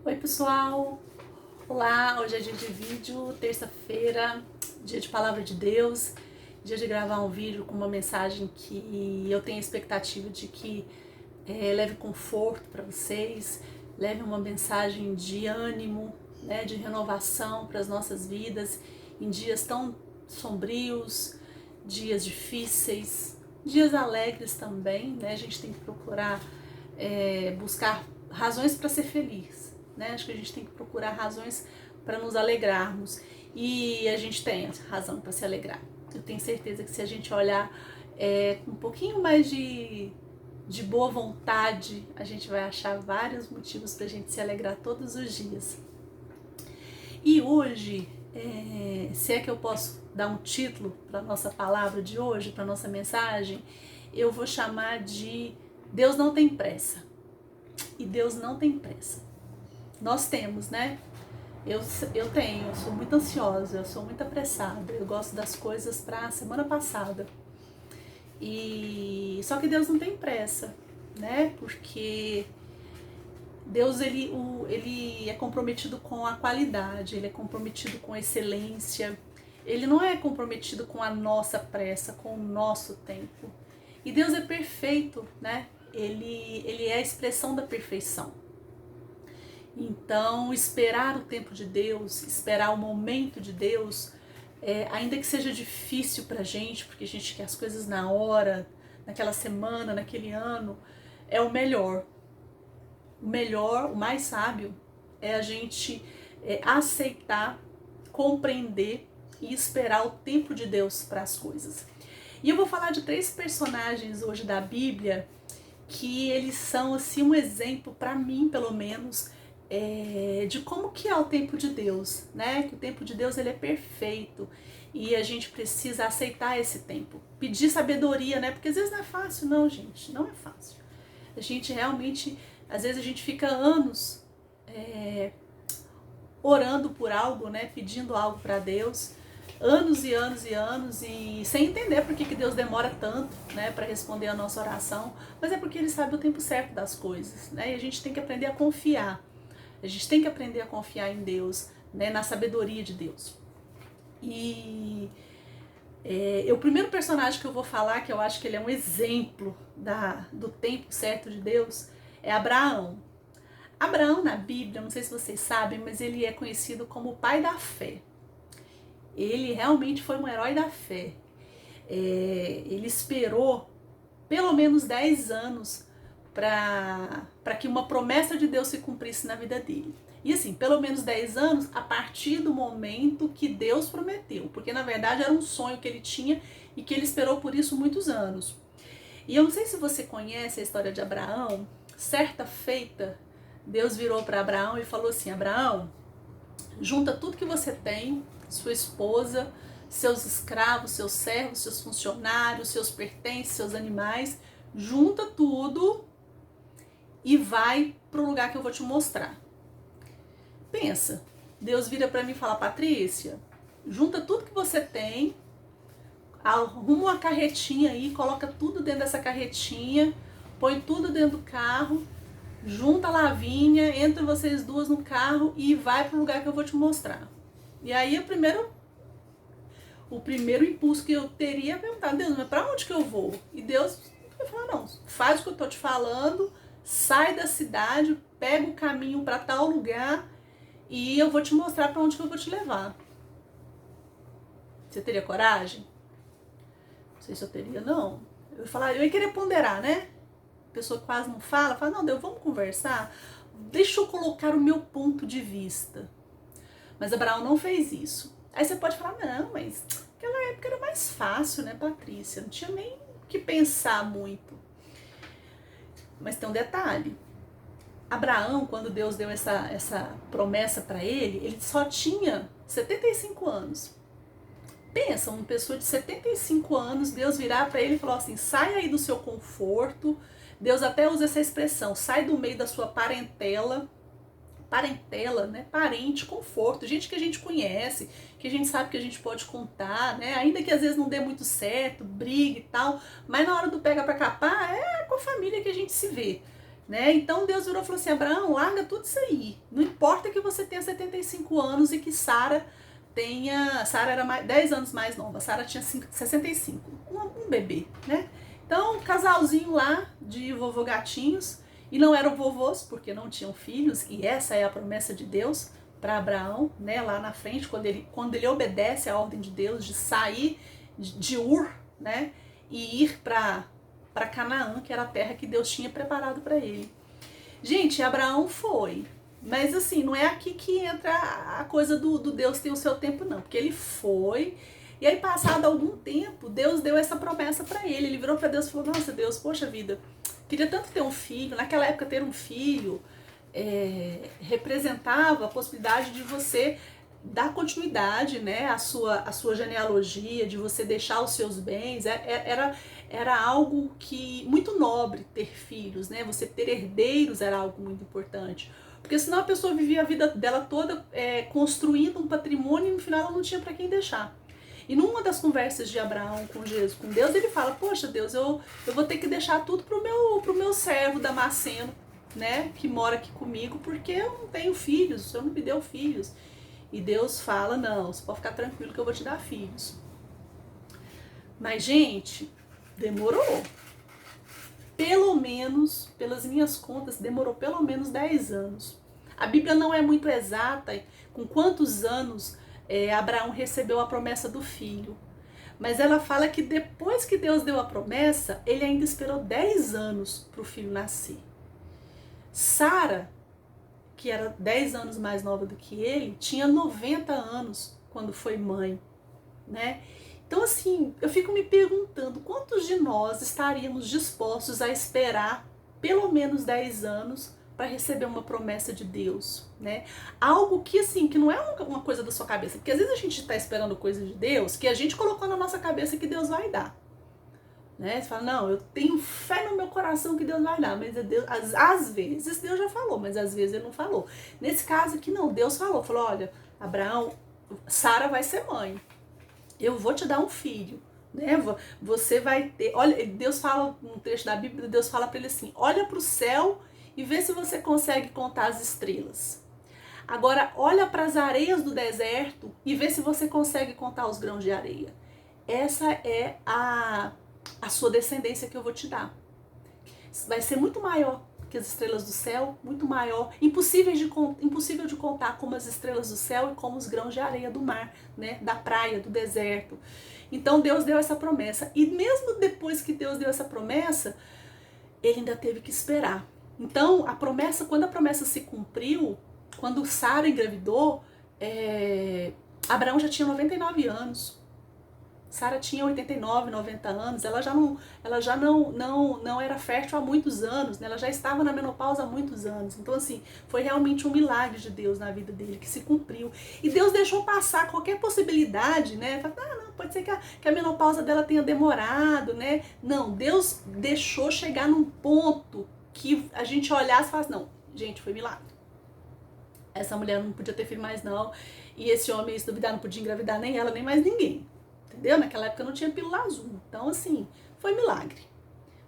Oi pessoal, olá, hoje é dia de vídeo, terça-feira, dia de palavra de Deus, dia de gravar um vídeo com uma mensagem que eu tenho expectativa de que leve conforto para vocês, leve uma mensagem de ânimo, né, de renovação para as nossas vidas em dias tão sombrios, dias difíceis, dias alegres também, né? A gente tem que procurar buscar razões para ser feliz, né? Acho que a gente tem que procurar razões para nos alegrarmos e a gente tem razão para se alegrar. Eu tenho certeza que se a gente olhar com um pouquinho mais de boa vontade, a gente vai achar vários motivos para a gente se alegrar todos os dias. E hoje, se é que eu posso dar um título para a nossa palavra de hoje, para a nossa mensagem, eu vou chamar de Deus não tem pressa. E Deus não tem pressa. Nós temos, né? Eu sou muito ansiosa, eu sou muito apressada, eu gosto das coisas para a semana passada. E só que Deus não tem pressa, né? Porque Deus ele é comprometido com a qualidade, ele é comprometido com a excelência. Ele não é comprometido com a nossa pressa, com o nosso tempo. E Deus é perfeito, né? Ele é a expressão da perfeição. Então, esperar o tempo de Deus, esperar o momento de Deus, ainda que seja difícil pra gente, porque a gente quer as coisas na hora, naquela semana, naquele ano, é o melhor. O melhor, o mais sábio, é a gente aceitar, compreender e esperar o tempo de Deus para as coisas. E eu vou falar de 3 personagens hoje da Bíblia que eles são assim um exemplo para mim, pelo menos, de como que é o tempo de Deus, né? Que o tempo de Deus ele é perfeito e a gente precisa aceitar esse tempo, pedir sabedoria, né? Porque às vezes não é fácil, não, gente, não é fácil. A gente realmente, às vezes a gente fica anos orando por algo, né? Pedindo algo para Deus, anos e anos e anos e sem entender por que Deus demora tanto, né, para responder a nossa oração, mas é porque Ele sabe o tempo certo das coisas, né? E a gente tem que aprender a confiar. A gente tem que aprender a confiar em Deus, né, na sabedoria de Deus. E o primeiro personagem que eu vou falar, que eu acho que ele é um exemplo do tempo certo de Deus, é Abraão. Abraão na Bíblia, não sei se vocês sabem, mas ele é conhecido como o pai da fé. Ele realmente foi um herói da fé. Ele esperou pelo menos 10 anos para que uma promessa de Deus se cumprisse na vida dele. E assim, pelo menos 10 anos a partir do momento que Deus prometeu, porque na verdade era um sonho que ele tinha e que ele esperou por isso muitos anos. E eu não sei se você conhece a história de Abraão. Certa feita, Deus virou para Abraão e falou assim: Abraão, junta tudo que você tem, sua esposa, seus escravos, seus servos, seus funcionários, seus pertences, seus animais, junta tudo e vai pro lugar que eu vou te mostrar. Pensa, Deus vira para mim e fala: Patrícia, junta tudo que você tem, arruma uma carretinha aí, coloca tudo dentro dessa carretinha, põe tudo dentro do carro, junta a Lavínia, entra vocês duas no carro e vai pro lugar que eu vou te mostrar. E aí o primeiro impulso que eu teria é perguntar: Deus, mas pra onde que eu vou? E Deus vai falar: não, faz o que eu tô te falando, sai da cidade, pega o caminho para tal lugar e eu vou te mostrar para onde que eu vou te levar. Você teria coragem? Não sei se eu teria, não. Eu ia querer ponderar, né? A pessoa quase não fala, não, Deus, vamos conversar? Deixa eu colocar o meu ponto de vista. Mas Abraão não fez isso. Aí você pode falar: não, mas naquela época era mais fácil, né, Patrícia? Não tinha nem o que pensar muito. Mas tem um detalhe. Abraão, quando Deus deu essa promessa para ele só tinha 75 anos. Pensa, uma pessoa de 75 anos, Deus virar para ele e falar assim: sai aí do seu conforto. Deus até usa essa expressão: sai do meio da sua parentela, né? Parente, conforto, gente que a gente conhece, que a gente sabe que a gente pode contar, né? Ainda que às vezes não dê muito certo, briga e tal, mas na hora do pega pra capar é com a família que a gente se vê. né? Então Deus virou e falou assim, Abraão, larga tudo isso aí. Não importa que você tenha 75 anos e que Sara era 10 anos mais nova, Sara tinha 65, um bebê, né? Então, um casalzinho lá de vovô gatinhos, e não eram vovôs porque não tinham filhos, e essa é a promessa de Deus para Abraão, né? Lá na frente, quando ele obedece à ordem de Deus de sair de Ur, né? E ir para Canaã, que era a terra que Deus tinha preparado para ele. Gente, Abraão foi. Mas assim, não é aqui que entra a coisa do Deus ter o seu tempo, não. Porque ele foi, e aí passado algum tempo, Deus deu essa promessa para ele. Ele virou para Deus e falou, nossa Deus, poxa vida, queria tanto ter um filho. Naquela época ter um filho representava a possibilidade de você dar continuidade, né, à sua genealogia, de você deixar os seus bens. Era algo que muito nobre ter filhos, né? Você ter herdeiros era algo muito importante. Porque senão a pessoa vivia a vida dela toda construindo um patrimônio e no final ela não tinha para quem deixar. E numa das conversas de Abraão com Jesus, com Deus, ele fala, poxa Deus, eu vou ter que deixar tudo pro meu servo Damasceno, né, que mora aqui comigo, porque eu não tenho filhos, o Senhor não me deu filhos. E Deus fala, não, você pode ficar tranquilo que eu vou te dar filhos. Mas, gente, demorou. Pelo menos, pelas minhas contas, demorou pelo menos 10 anos. A Bíblia não é muito exata com quantos anos Abraão recebeu a promessa do filho. Mas ela fala que depois que Deus deu a promessa, ele ainda esperou 10 anos para o filho nascer. Sara, que era 10 anos mais nova do que ele, tinha 90 anos quando foi mãe, né? Então, assim, eu fico me perguntando quantos de nós estaríamos dispostos a esperar pelo menos 10 anos para receber uma promessa de Deus, né? Algo que, assim, que não é uma coisa da sua cabeça, porque às vezes a gente está esperando coisa de Deus que a gente colocou na nossa cabeça que Deus vai dar, né? Você fala, não, eu tenho fé no meu coração que Deus vai dar, mas Deus, às vezes Deus já falou, mas às vezes ele não falou. Nesse caso aqui não, Deus falou, olha, Abraão, Sara vai ser mãe, eu vou te dar um filho, né? Você vai ter, olha, Deus fala, num trecho da Bíblia, Deus fala para ele assim, olha para o céu e vê se você consegue contar as estrelas. Agora, olha para as areias do deserto e vê se você consegue contar os grãos de areia. Essa é a sua descendência que eu vou te dar. Vai ser muito maior que as estrelas do céu, muito maior, impossível de contar como as estrelas do céu e como os grãos de areia do mar, né, da praia, do deserto. Então Deus deu essa promessa, e mesmo depois que Deus deu essa promessa, ele ainda teve que esperar. Então quando a promessa se cumpriu, quando Sara engravidou, Abraão já tinha 99 anos. Sara tinha 89, 90 anos, ela já não era fértil há muitos anos, né? Ela já estava na menopausa há muitos anos. Então, assim, foi realmente um milagre de Deus na vida dele, que se cumpriu. E Deus deixou passar qualquer possibilidade, né? Não, pode ser que a menopausa dela tenha demorado, né? Não, Deus deixou chegar num ponto que a gente olhasse e falasse, não, gente, foi milagre. Essa mulher não podia ter filho mais não, e esse homem, se duvidar, não podia engravidar nem ela, nem mais ninguém. Entendeu? Naquela época não tinha pílula azul. Então, assim, foi milagre.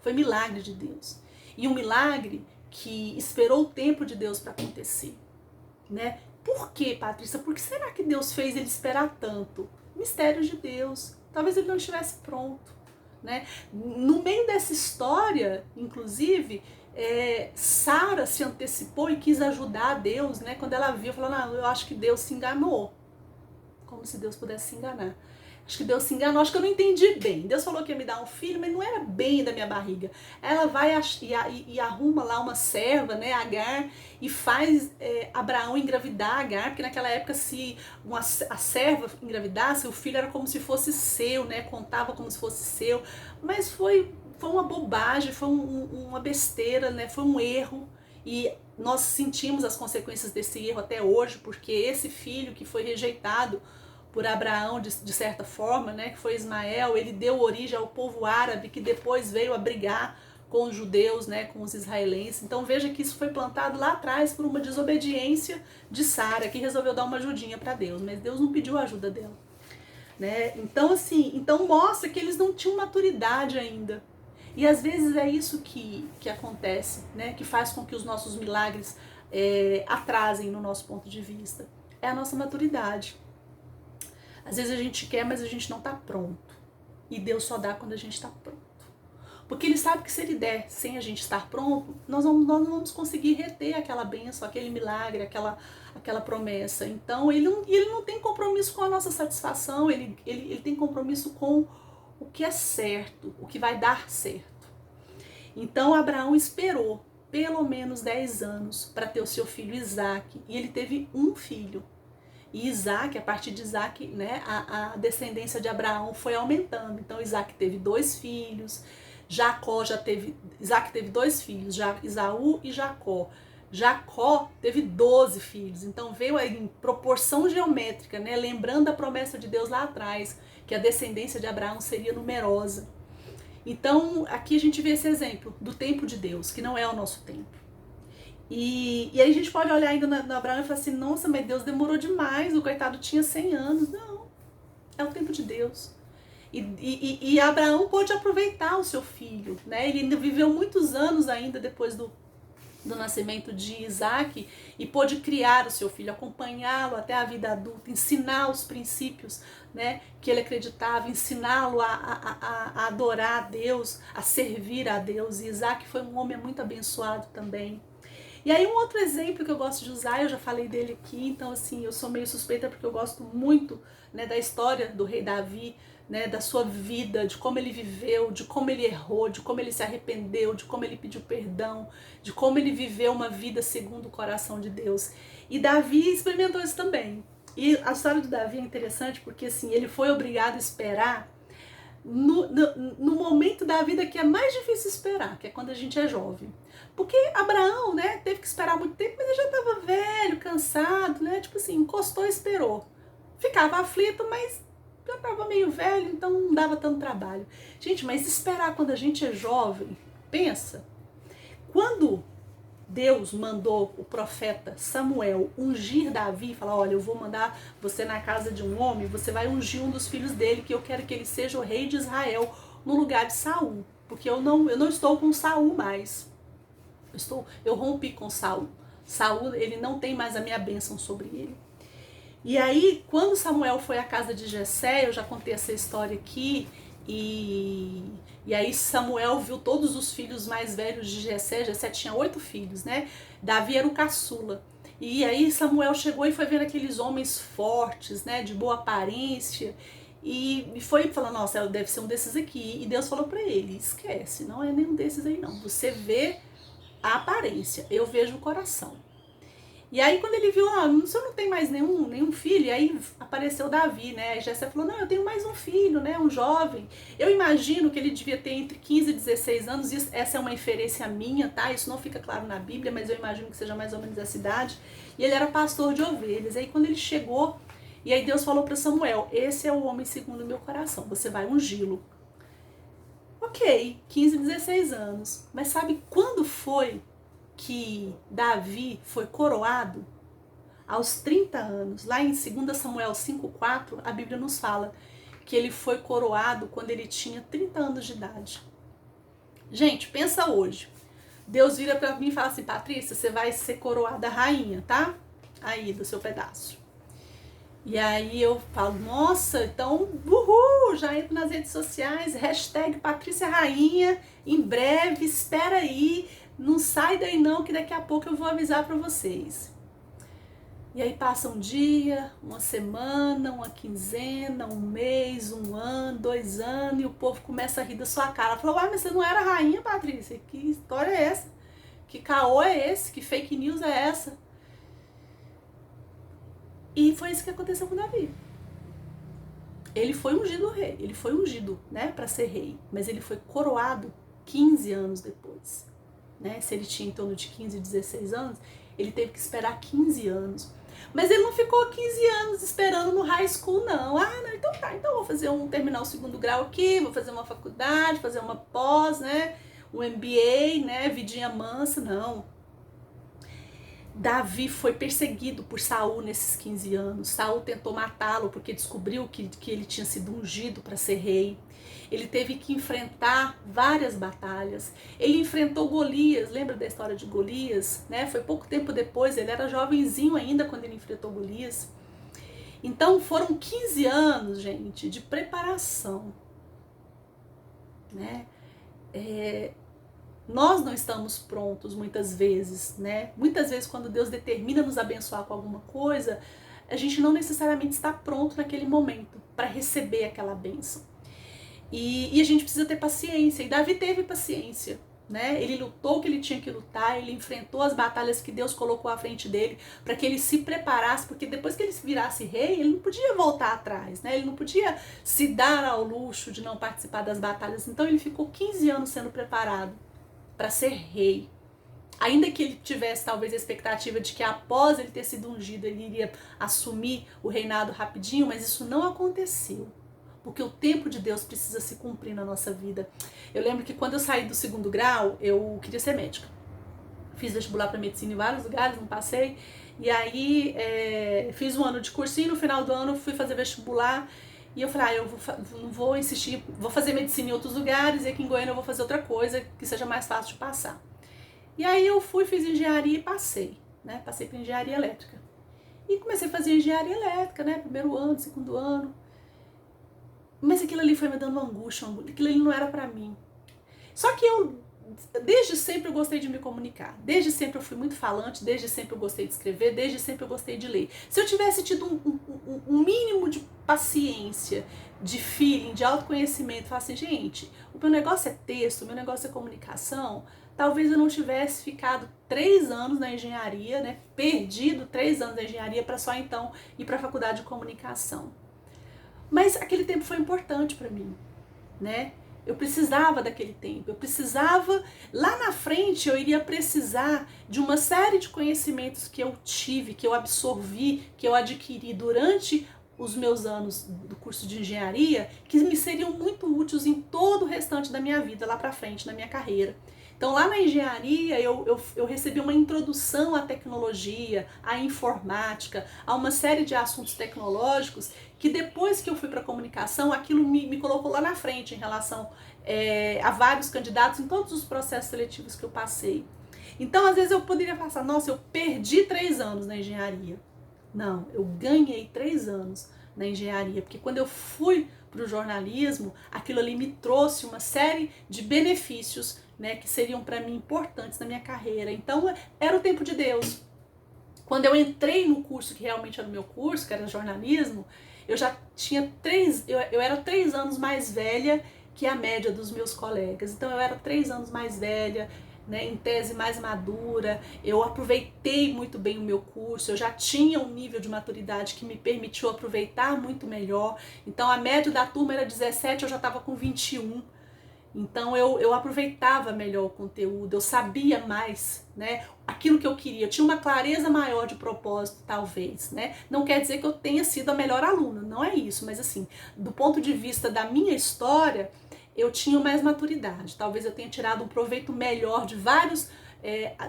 Foi milagre de Deus. E um milagre que esperou o tempo de Deus para acontecer, né? Por quê, Patrícia? Por que será que Deus fez ele esperar tanto? Mistério de Deus. Talvez ele não estivesse pronto, né? No meio dessa história, inclusive, Sara se antecipou e quis ajudar a Deus, né? Quando ela viu, falou, não, eu acho que Deus se enganou. Como se Deus pudesse se enganar. Acho que Deus se enganou, acho que eu não entendi bem. Deus falou que ia me dar um filho, mas não era bem da minha barriga. Ela vai e arruma lá uma serva, né, Agar, e faz Abraão engravidar Agar, porque naquela época se a serva engravidasse, o filho era como se fosse seu, né, contava como se fosse seu. Mas foi uma bobagem, foi uma besteira, né, foi um erro. E nós sentimos as consequências desse erro até hoje, porque esse filho que foi rejeitado por Abraão, de certa forma, né, que foi Ismael, ele deu origem ao povo árabe, que depois veio a brigar com os judeus, né, com os israelenses. Então veja que isso foi plantado lá atrás por uma desobediência de Sara, que resolveu dar uma ajudinha para Deus, mas Deus não pediu a ajuda dela, né? Então, assim, mostra que eles não tinham maturidade ainda. E às vezes é isso que acontece, né? Que faz com que os nossos milagres atrasem no nosso ponto de vista. É a nossa maturidade. Às vezes a gente quer, mas a gente não está pronto. E Deus só dá quando a gente está pronto. Porque Ele sabe que se Ele der sem a gente estar pronto, nós não vamos conseguir reter aquela bênção, aquele milagre, aquela promessa. Então ele não tem compromisso com a nossa satisfação, ele tem compromisso com o que é certo, o que vai dar certo. Então Abraão esperou pelo menos 10 anos para ter o seu filho Isaac, e ele teve um filho. E Isaac, a partir de Isaac, né, a descendência de Abraão foi aumentando. Então Isaac teve 2 filhos, Isaac teve 2 filhos, Esaú e Jacó. Jacó teve 12 filhos, então veio aí em proporção geométrica, né, lembrando a promessa de Deus lá atrás, que a descendência de Abraão seria numerosa. Então aqui a gente vê esse exemplo do tempo de Deus, que não é o nosso tempo. E aí a gente pode olhar ainda no Abraão e falar assim, nossa, mas Deus demorou demais, o coitado tinha 100 anos. Não, é o tempo de Deus. E Abraão pôde aproveitar o seu filho, né? Ele ainda viveu muitos anos ainda depois do nascimento de Isaac e pôde criar o seu filho, acompanhá-lo até a vida adulta, ensinar os princípios, né, que ele acreditava, ensiná-lo a adorar a Deus, a servir a Deus. E Isaac foi um homem muito abençoado também. E aí um outro exemplo que eu gosto de usar, eu já falei dele aqui, então assim, eu sou meio suspeita porque eu gosto muito, né, da história do rei Davi, né, da sua vida, de como ele viveu, de como ele errou, de como ele se arrependeu, de como ele pediu perdão, de como ele viveu uma vida segundo o coração de Deus. E Davi experimentou isso também. E a história do Davi é interessante porque assim, ele foi obrigado a esperar no momento da vida que é mais difícil esperar, que é quando a gente é jovem. Porque Abraão, né, teve que esperar muito tempo, mas ele já estava velho, cansado, né, tipo assim, encostou e esperou. Ficava aflito, mas já estava meio velho, então não dava tanto trabalho. Gente, mas esperar quando a gente é jovem, pensa, quando Deus mandou o profeta Samuel ungir Davi, falar, olha, eu vou mandar você na casa de um homem, você vai ungir um dos filhos dele, que eu quero que ele seja o rei de Israel, no lugar de Saul, porque eu não estou com Saul mais. Eu rompi com Saul. Saul, ele não tem mais a minha bênção sobre ele. E aí, quando Samuel foi à casa de Jessé, eu já contei essa história aqui, e aí Samuel viu todos os filhos mais velhos de Jessé. Jessé tinha 8 filhos, né? Davi era o caçula. E aí Samuel chegou e foi vendo aqueles homens fortes, né, de boa aparência, e foi falando, nossa, deve ser um desses aqui. E Deus falou pra ele, esquece, não é nenhum desses aí não. Você vê a aparência, eu vejo o coração. E aí quando ele viu, o senhor não tem mais nenhum filho, e aí apareceu Davi, né? Aí Jessé falou, não, eu tenho mais um filho, né? Um jovem. Eu imagino que ele devia ter entre 15 e 16 anos, essa é uma inferência minha, tá? Isso não fica claro na Bíblia, mas eu imagino que seja mais ou menos essa idade. E ele era pastor de ovelhas. Aí quando ele chegou, e aí Deus falou para Samuel, esse é o homem segundo o meu coração, você vai ungí-lo. Ok, 15, 16 anos. Mas sabe quando foi que Davi foi coroado? Aos 30 anos. Lá em 2 Samuel 5,4, a Bíblia nos fala que ele foi coroado quando ele tinha 30 anos de idade. Gente, pensa hoje. Deus vira pra mim e fala assim, Patrícia, você vai ser coroada rainha, tá? Aí, do seu pedaço. E aí eu falo, nossa, então, uhul, já entro nas redes sociais, hashtag Patrícia Rainha, em breve, espera aí, não sai daí não, que daqui a pouco eu vou avisar pra vocês. E aí passa um dia, uma semana, uma quinzena, um mês, um ano, 2 anos, e o povo começa a rir da sua cara. Fala, uai, mas você não era rainha, Patrícia? Que história é essa? Que caô é esse? Que fake news é essa? E foi isso que aconteceu com Davi. Ele foi ungido rei, ele foi ungido, né, para ser rei, mas ele foi coroado 15 anos depois, né? Se ele tinha em torno de 15, 16 anos, ele teve que esperar 15 anos. Mas ele não ficou 15 anos esperando no high school, não. Não, então tá, então vou fazer terminar o 2º grau aqui, vou fazer uma faculdade, fazer uma pós, né, um MBA, né, vidinha mansa, não. Davi foi perseguido por Saul nesses 15 anos. Saul tentou matá-lo porque descobriu que ele tinha sido ungido para ser rei. Ele teve que enfrentar várias batalhas. Ele enfrentou Golias, lembra da história de Golias? Né? Foi pouco tempo depois, ele era jovenzinho ainda quando ele enfrentou Golias. Então foram 15 anos, gente, de preparação. Né? Nós não estamos prontos muitas vezes, né? Muitas vezes quando Deus determina nos abençoar com alguma coisa, a gente não necessariamente está pronto naquele momento para receber aquela bênção. E a gente precisa ter paciência, e Davi teve paciência, né? Ele lutou o que ele tinha que lutar, ele enfrentou as batalhas que Deus colocou à frente dele para que ele se preparasse, porque depois que ele virasse rei, ele não podia voltar atrás, né? Ele não podia se dar ao luxo de não participar das batalhas, então ele ficou 15 anos sendo preparado para ser rei. Ainda que ele tivesse talvez a expectativa de que após ele ter sido ungido, ele iria assumir o reinado rapidinho, mas isso não aconteceu. Porque o tempo de Deus precisa se cumprir na nossa vida. Eu lembro que quando eu saí do 2º grau, eu queria ser médica. Fiz vestibular para medicina em vários lugares, não passei. E aí fiz um ano de cursinho, no final do ano fui fazer vestibular. E eu falei, não vou insistir, vou fazer medicina em outros lugares, e aqui em Goiânia eu vou fazer outra coisa que seja mais fácil de passar. E aí eu fiz engenharia e passei, né? Passei para engenharia elétrica. E comecei a fazer engenharia elétrica, né? 1º ano, 2º ano. Mas aquilo ali foi me dando angústia, aquilo ali não era pra mim. Só que desde sempre eu gostei de me comunicar, desde sempre eu fui muito falante, desde sempre eu gostei de escrever, desde sempre eu gostei de ler. Se eu tivesse tido um mínimo de paciência, de feeling, de autoconhecimento, falar assim, gente, o meu negócio é texto, o meu negócio é comunicação, talvez eu não tivesse ficado 3 anos na engenharia, né, perdido 3 anos na engenharia para só então ir para a faculdade de comunicação. Mas aquele tempo foi importante para mim, né? Eu precisava daquele tempo, eu precisava, lá na frente eu iria precisar de uma série de conhecimentos que eu tive, que eu absorvi, que eu adquiri durante os meus anos do curso de engenharia, que me seriam muito úteis em todo o restante da minha vida, lá para frente, na minha carreira. Então lá na engenharia eu recebi uma introdução à tecnologia, à informática, a uma série de assuntos tecnológicos que depois que eu fui para a comunicação, aquilo me colocou lá na frente em relação a vários candidatos em todos os processos seletivos que eu passei. Então às vezes eu poderia passar, nossa, eu perdi 3 anos na engenharia. Não, eu ganhei 3 anos na engenharia, porque quando eu fui para o jornalismo, aquilo ali me trouxe uma série de benefícios, né, que seriam para mim importantes na minha carreira. Então era o tempo de Deus. Quando eu entrei no curso que realmente era o meu curso, que era jornalismo, eu já tinha eu era 3 anos mais velha que a média dos meus colegas. Então eu era 3 anos mais velha, né, em tese mais madura, eu aproveitei muito bem o meu curso, eu já tinha um nível de maturidade que me permitiu aproveitar muito melhor. Então a média da turma era 17, eu já estava com 21. Então eu aproveitava melhor o conteúdo, eu sabia mais, né, aquilo que eu queria, eu tinha uma clareza maior de propósito, talvez, né? Não quer dizer que eu tenha sido a melhor aluna, não é isso, mas assim, do ponto de vista da minha história, eu tinha mais maturidade, talvez eu tenha tirado um proveito melhor de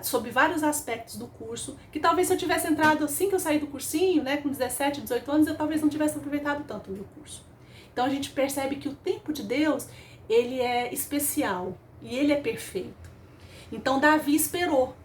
sobre vários aspectos do curso, que talvez se eu tivesse entrado assim que eu saí do cursinho, né, com 17, 18 anos, eu talvez não tivesse aproveitado tanto o meu curso. Então a gente percebe que o tempo de Deus, ele é especial e ele é perfeito. Então Davi esperou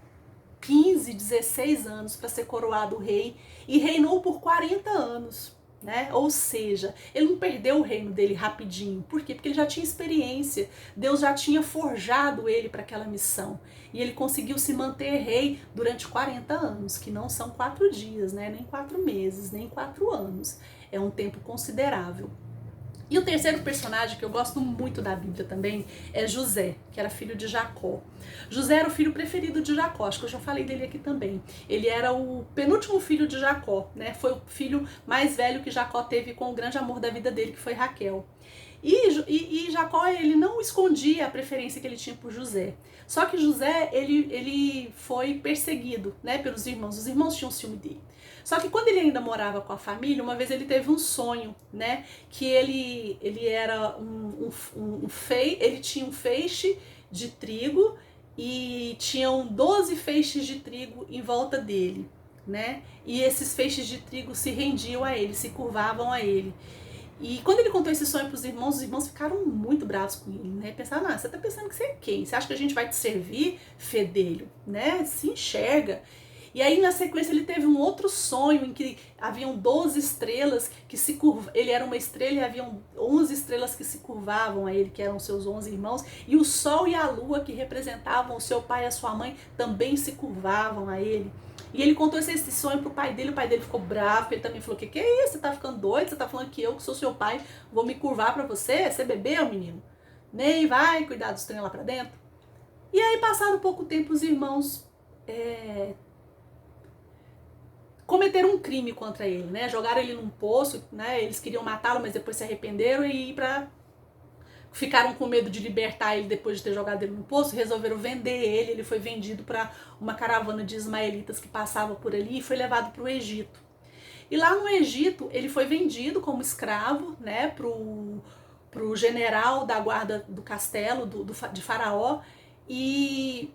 15, 16 anos para ser coroado rei e reinou por 40 anos, né? Ou seja, ele não perdeu o reino dele rapidinho. Por quê? Porque ele já tinha experiência. Deus já tinha forjado ele para aquela missão. E ele conseguiu se manter rei durante 40 anos, que não são 4 dias, né? Nem 4 meses, nem 4 anos. É um tempo considerável. E o terceiro personagem que eu gosto muito da Bíblia também é José, que era filho de Jacó. José era o filho preferido de Jacó, acho que eu já falei dele aqui também. Ele era o penúltimo filho de Jacó, né? Foi o filho mais velho que Jacó teve com o grande amor da vida dele, que foi Raquel. E Jacó, ele não escondia a preferência que ele tinha por José. Só que José, ele foi perseguido, né, pelos irmãos. Os irmãos tinham ciúme dele. Só que quando ele ainda morava com a família, uma vez ele teve um sonho, né, que ele era ele tinha um feixe de trigo e tinham 12 feixes de trigo em volta dele, né? E esses feixes de trigo se rendiam a ele, se curvavam a ele. E quando ele contou esse sonho para os irmãos ficaram muito bravos com ele, né? Pensaram, você tá pensando que você é quem? Você acha que a gente vai te servir, fedelho, né? Se enxerga. E aí, na sequência, ele teve um outro sonho em que haviam 12 estrelas que se curvavam. Ele era uma estrela e haviam 11 estrelas que se curvavam a ele, que eram seus 11 irmãos. E o sol e a lua, que representavam o seu pai e a sua mãe, também se curvavam a ele. E ele contou esse sonho pro pai dele, o pai dele ficou bravo, porque ele também falou, que é isso? Você tá ficando doido? Você tá falando que eu, que sou seu pai, vou me curvar pra você? Você bebeu, menino? Nem vai cuidar dos trem lá pra dentro? E aí, passado pouco tempo, os irmãos cometeram um crime contra ele, né? Jogaram ele num poço, né? Eles queriam matá-lo, mas depois se arrependeram e ficaram com medo de libertar ele depois de ter jogado ele no poço, resolveram vender ele. Ele foi vendido para uma caravana de ismaelitas que passava por ali e foi levado para o Egito. E lá no Egito ele foi vendido como escravo, né, pro general da guarda do castelo de Faraó e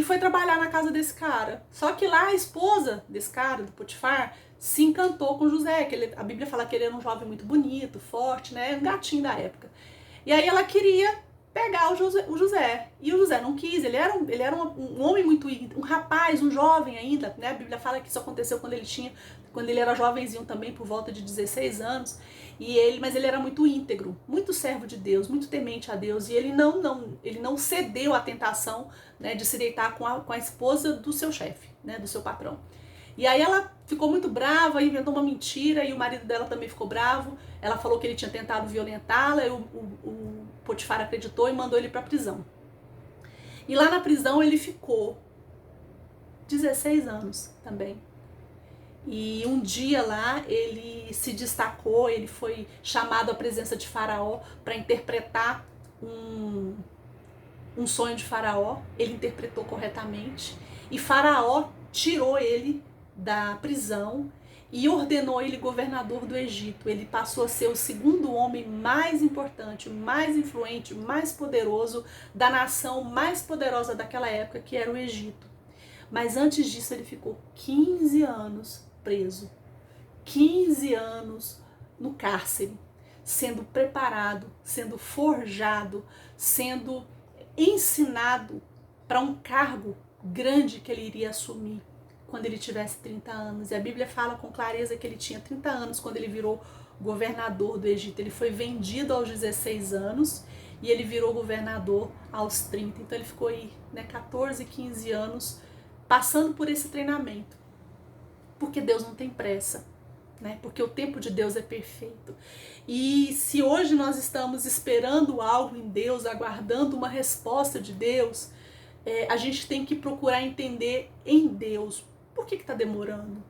foi trabalhar na casa desse cara. Só que lá a esposa desse cara, do Potifar, se encantou com José, que a Bíblia fala que ele era um jovem muito bonito, forte, né, um gatinho da época. E aí ela queria pegar o José. E o José não quis, ele era um homem muito íntegro, um rapaz, um jovem ainda, né? A Bíblia fala que isso aconteceu quando ele era jovenzinho também, por volta de 16 anos. Mas ele era muito íntegro, muito servo de Deus, muito temente a Deus. E ele não cedeu à tentação, né, de se deitar com a esposa do seu chefe, né, do seu patrão. E aí ela ficou muito brava, inventou uma mentira, e o marido dela também ficou bravo. Ela falou que ele tinha tentado violentá-la, e o Potifar acreditou e mandou ele para a prisão. E lá na prisão ele ficou 16 anos também. E um dia lá ele se destacou, ele foi chamado à presença de Faraó para interpretar um sonho de Faraó. Ele interpretou corretamente e Faraó tirou ele da prisão e ordenou ele governador do Egito. Ele passou a ser o segundo homem mais importante, mais influente, mais poderoso da nação mais poderosa daquela época, que era o Egito. Mas antes disso ele ficou 15 anos preso, 15 anos no cárcere, sendo preparado, sendo forjado, sendo ensinado para um cargo grande que ele iria assumir quando ele tivesse 30 anos. E a Bíblia fala com clareza que ele tinha 30 anos quando ele virou governador do Egito. Ele foi vendido aos 16 anos e ele virou governador aos 30. Então ele ficou aí, 14, 15 anos passando por esse treinamento. Porque Deus não tem pressa, né? Porque o tempo de Deus é perfeito. E se hoje nós estamos esperando algo em Deus, aguardando uma resposta de Deus, a gente tem que procurar entender em Deus por que está demorando,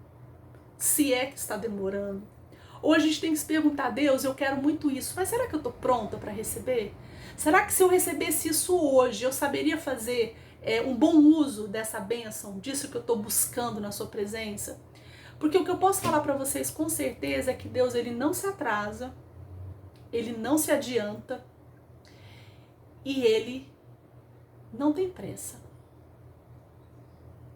se é que está demorando. Ou a gente tem que se perguntar, Deus, eu quero muito isso, mas será que eu estou pronta para receber? Será que se eu recebesse isso hoje, eu saberia fazer um bom uso dessa bênção, disso que eu estou buscando na sua presença? Porque o que eu posso falar para vocês com certeza é que Deus, ele não se atrasa, ele não se adianta e ele não tem pressa,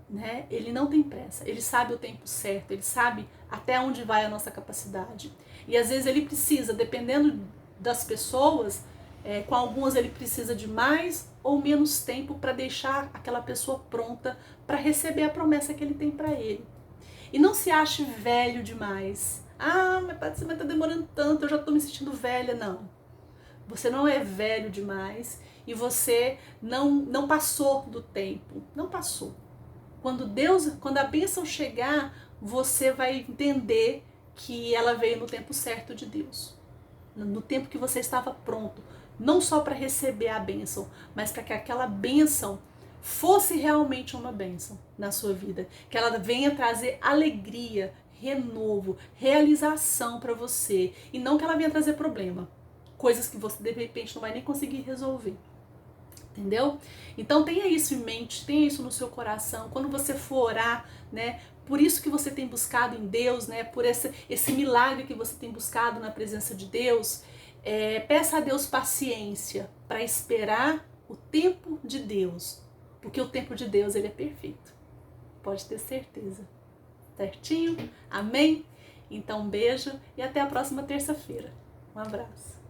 né? Ele não tem pressa, ele sabe o tempo certo, ele sabe até onde vai a nossa capacidade. E às vezes ele precisa, dependendo das pessoas, com algumas ele precisa de mais ou menos tempo para deixar aquela pessoa pronta para receber a promessa que ele tem para ele. E não se ache velho demais. Mas você vai estar demorando tanto, eu já estou me sentindo velha. Não. Você não é velho demais e você não passou do tempo. Não passou. Quando a bênção chegar, você vai entender que ela veio no tempo certo de Deus. No tempo que você estava pronto. Não só para receber a bênção, mas para que aquela bênção fosse realmente uma bênção na sua vida, que ela venha trazer alegria, renovo, realização para você, e não que ela venha trazer problema, coisas que você de repente não vai nem conseguir resolver, entendeu? Então tenha isso em mente, tenha isso no seu coração, quando você for orar, né, por isso que você tem buscado em Deus, né, por esse milagre que você tem buscado na presença de Deus, peça a Deus paciência para esperar o tempo de Deus, porque o tempo de Deus ele é perfeito. Pode ter certeza. Certinho? Amém? Então um beijo e até a próxima terça-feira. Um abraço.